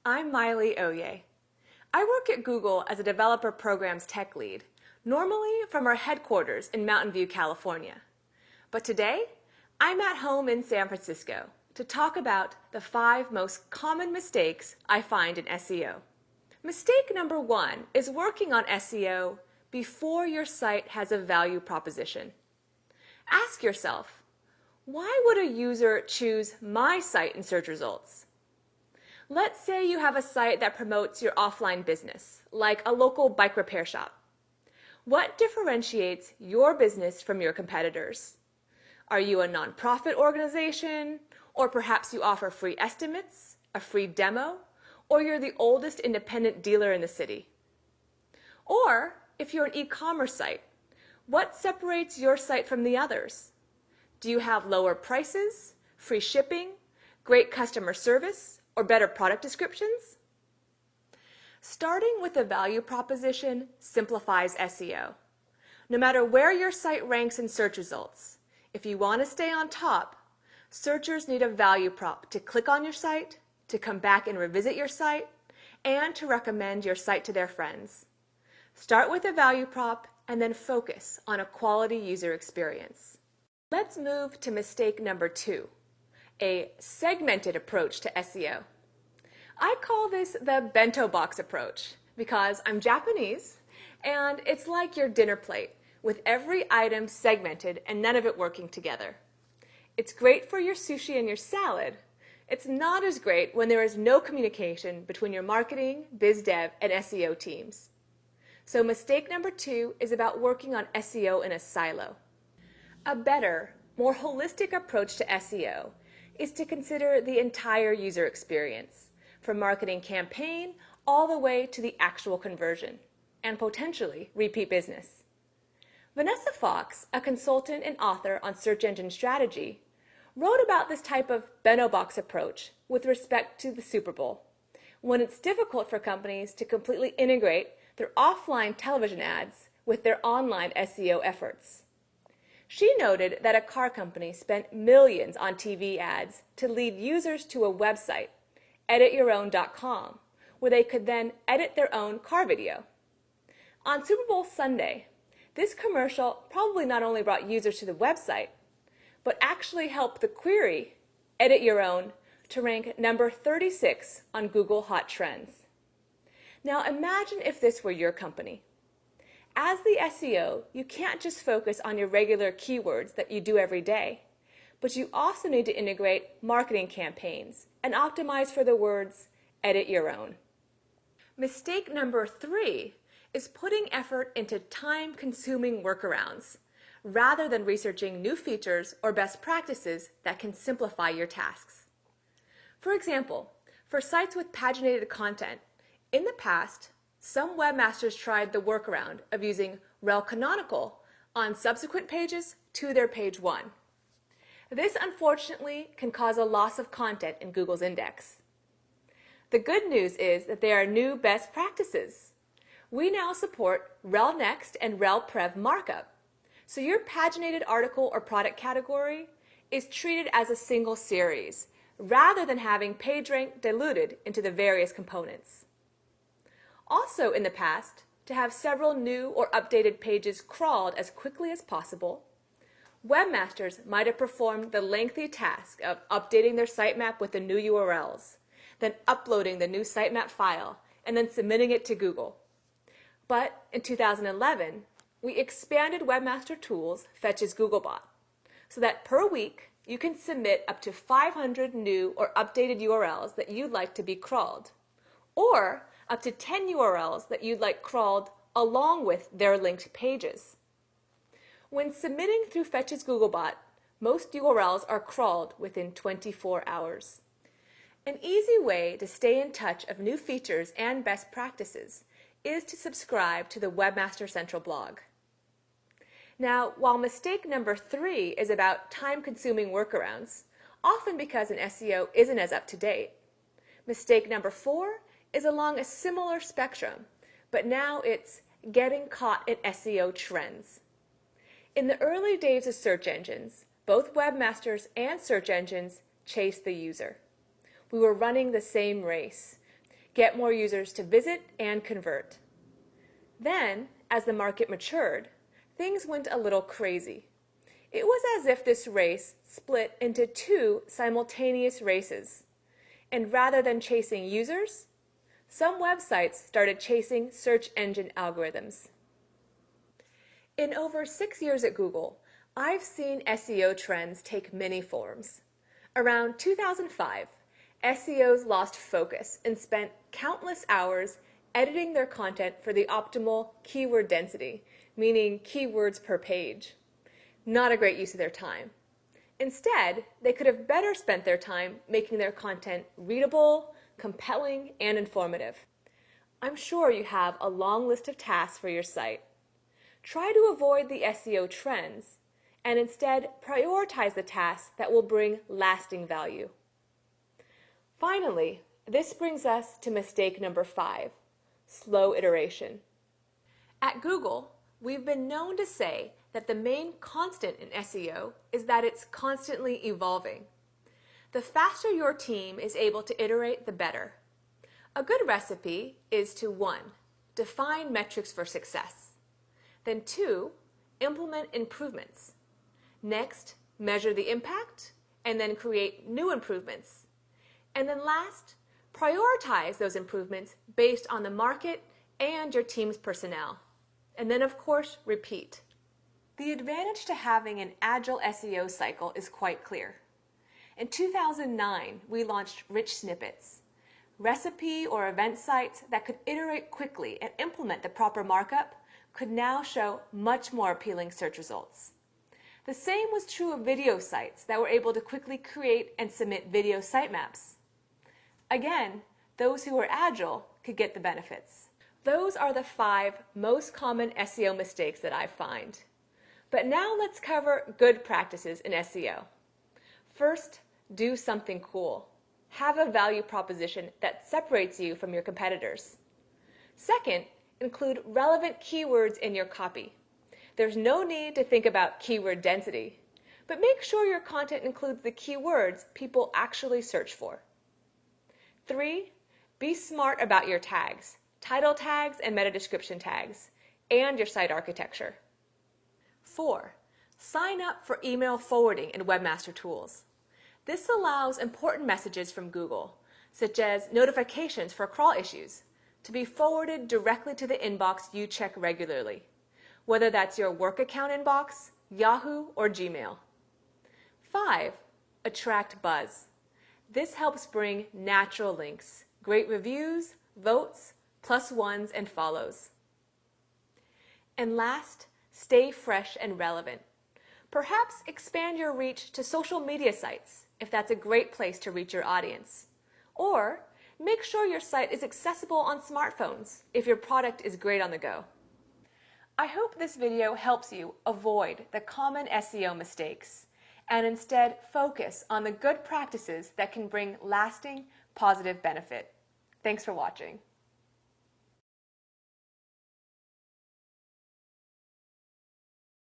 I'm Miley Oye. I work at Google as a developer programs tech lead, normally from our headquarters in Mountain View, California. But today, I'm at home in San Francisco to talk about the 5 most common mistakes I find in SEO. Mistake number 1 is working on SEO before your site has a value proposition. Ask yourself, why would a user choose my site in search results? Let's say you have a site that promotes your offline business, like a local bike repair shop. What differentiates your business from your competitors? Are you a nonprofit organization? Or perhaps you offer free estimates, a free demo, or you're the oldest independent dealer in the city? Or if you're an e-commerce site, what separates your site from the others? Do you have lower prices, free shipping, great customer service, or better product descriptions? Starting with a value proposition simplifies SEO. No matter where your site ranks in search results, if you want to stay on top, searchers need a value prop to click on your site, to come back and revisit your site, and to recommend your site to their friends. Start with a value prop and then focus on a quality user experience. Let's move to mistake number 2, a segmented approach to SEO. I call this the bento box approach because I'm Japanese and it's like your dinner plate with every item segmented and none of it working together. It's great for your sushi and your salad. It's not as great when there is no communication between your marketing, biz dev, and SEO teams. So mistake number 2 is about working on SEO in a silo. A better, more holistic approach to SEO is to consider the entire user experience, from marketing campaign all the way to the actual conversion, and potentially repeat business. Vanessa Fox, a consultant and author on search engine strategy, wrote about this type of bento box approach with respect to the Super Bowl, when it's difficult for companies to completely integrate their offline television ads with their online SEO efforts. She noted that a car company spent millions on TV ads to lead users to a website, editYourOwn.com, where they could then edit their own car video. On Super Bowl Sunday, this commercial probably not only brought users to the website, but actually helped the query, Edit Your Own, to rank number 36 on Google Hot Trends. Now imagine if this were your company. As the SEO, you can't just focus on your regular keywords that you do every day, but you also need to integrate marketing campaigns and optimize for the words, edit your own. Mistake number 3 is putting effort into time-consuming workarounds, rather than researching new features or best practices that can simplify your tasks. For example, for sites with paginated content, in the past, some webmasters tried the workaround of using rel canonical on subsequent pages to their page 1. This unfortunately can cause a loss of content in Google's index. The good news is that there are new best practices. We now support rel next and rel prev markup, so your paginated article or product category is treated as a single series, rather than having page rank diluted into the various components. Also in the past, to have several new or updated pages crawled as quickly as possible, webmasters might have performed the lengthy task of updating their sitemap with the new URLs, then uploading the new sitemap file, and then submitting it to Google. But in 2011, we expanded Webmaster Tools Fetch's Googlebot, so that per week you can submit up to 500 new or updated URLs that you'd like to be crawled, or up to 10 URLs that you'd like crawled along with their linked pages. When submitting through Fetch's Googlebot, most URLs are crawled within 24 hours. An easy way to stay in touch of new features and best practices is to subscribe to the Webmaster Central blog. Now, while mistake number 3 is about time-consuming workarounds, often because an SEO isn't as up-to-date, mistake number 4 is along a similar spectrum, but now it's getting caught in SEO trends. In the early days of search engines, both webmasters and search engines chased the user. We were running the same race. get more users to visit and convert. Then, as the market matured, things went a little crazy. It was as if this race split into two simultaneous races. And rather than chasing users, some websites started chasing search engine algorithms. In over 6 years at Google, I've seen SEO trends take many forms. Around 2005, SEOs lost focus and spent countless hours editing their content for the optimal keyword density, meaning keywords per page. Not a great use of their time. Instead, they could have better spent their time making their content readable, compelling, and informative. I'm sure you have a long list of tasks for your site. Try to avoid the SEO trends and instead prioritize the tasks that will bring lasting value. Finally, this brings us to mistake number 5, slow iteration. At Google, we've been known to say that the main constant in SEO is that it's constantly evolving. The faster your team is able to iterate, the better. A good recipe is to 1, define metrics for success. Then 2, implement improvements. Next, measure the impact, and then create new improvements. And then last, prioritize those improvements based on the market and your team's personnel. And then, of course, repeat. The advantage to having an agile SEO cycle is quite clear. In 2009, we launched Rich Snippets, recipe or event sites that could iterate quickly and implement the proper markup could now show much more appealing search results. The same was true of video sites that were able to quickly create and submit video sitemaps. Again, those who were agile could get the benefits. Those are the 5 most common SEO mistakes that I find. But now let's cover good practices in SEO. First, do something cool. Have a value proposition that separates you from your competitors. Second, include relevant keywords in your copy. There's no need to think about keyword density, but make sure your content includes the keywords people actually search for. 3, be smart about your tags, title tags and meta description tags, and your site architecture. 4, sign up for email forwarding in Webmaster Tools. This allows important messages from Google, such as notifications for crawl issues, to be forwarded directly to the inbox you check regularly, whether that's your work account inbox, Yahoo, or Gmail. 5, attract buzz. This helps bring natural links, great reviews, votes, +1s, and follows. And last, stay fresh and relevant. Perhaps expand your reach to social media sites, if that's a great place to reach your audience. Or make sure your site is accessible on smartphones if your product is great on the go. I hope this video helps you avoid the common SEO mistakes and instead focus on the good practices that can bring lasting, positive benefit. Thanks for watching.